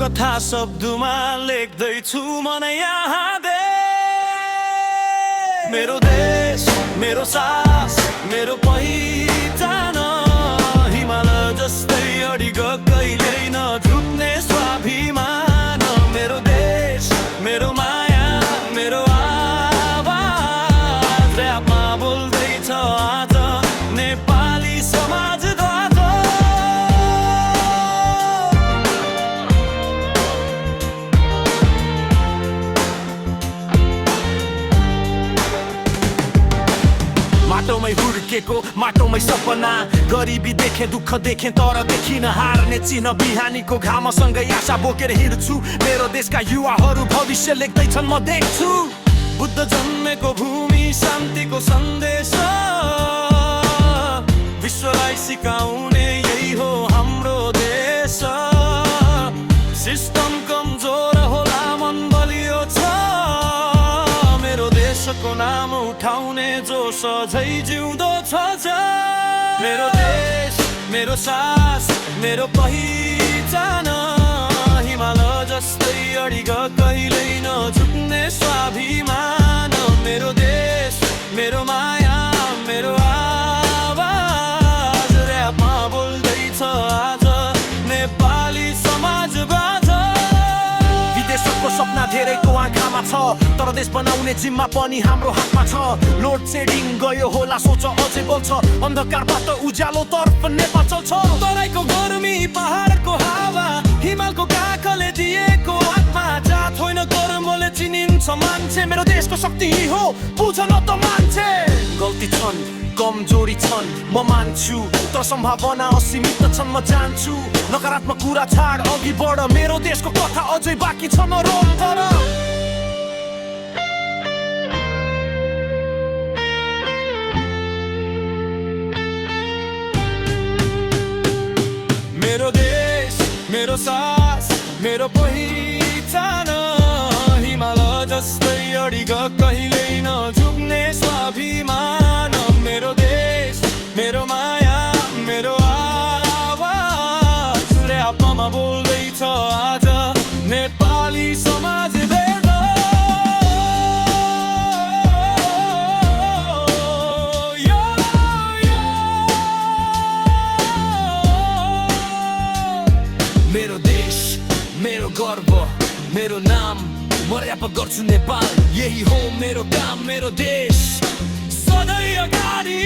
कथा शब्दमा लेख्दैछु मन यहाँ दे मेरो देश मेरो सास मेरो पहिचान हिमालय जस्तै अडिग कहिल्यै नझुक्ने स्वाभिमान मेरो देश मेरो माया मेरो आवाज र्यापमा बोल्दैछ आज नेपाली समाज माटोमै हुर्केको माटोमै सपना गरिबी देखे दुःख देखे तर देखिन हार्ने चिन्ह बिहानीको घामसँगै आशा बोकेर हिँड्छु मेरो देशका युवाहरू भविष्य लेख्दैछन् म देख्छु बुद्ध जन्मेको भूमि शान्तिको सन्देश विश्वलाई सिकाउने यही हो हाम्रो देश सिस्टम कमजोर होला मन बलियो छ मेरो देशको नाम उठाउने जो सधैँ जिउँदो छ मेरो देश मेरो सास मेरो पहिचान हिमालय जस्तै अडिग कहिल्यै नझुक्ने स्वाभिमान मेरो देश मेरो माया मेरो आवाज र्यापमा बोल्दैछ आज नेपाली समाज विदेशको सपना धेरैको आँखामा छ तर देश बनाउने जिम्मा पनि हाम्रो हातमा छ लोड सेडिङ गयो होला सोच अझै बोल्छ अन्धकारबाट उज्यालो तर्फ नेपाल चल्छ तराईको गर्मी पहाडको हावा हिमालको काखले दिएको आत्मा जात होइन कर्मले चिनिन्छ मान्छे मेरो देशको शक्ति हो बुझ न त मान्छे गल्ती छन् कमजोरी छन् म मान्छु तर सम्भावना असीमित छन् म जान्छु नकारात्मक कुरा छाड अघि बढ मेरो देशको कथा अझै बाँकी छ न रोक तर मेरो देश मेरो सास मेरो पहिचान हिमालय जस्तै अडिग कहिल्यै नझुक्ने स्वाभिमान मेरो देश मेरो माया मेरो आवाज र्यापमा बोल्दैछ आज नेपाली समाज मेरो देश मेरो गर्व मेरो नाम म र्याप गर्छु नेपाल यही हो मेरो काम मेरो देश सधैँ अगाडि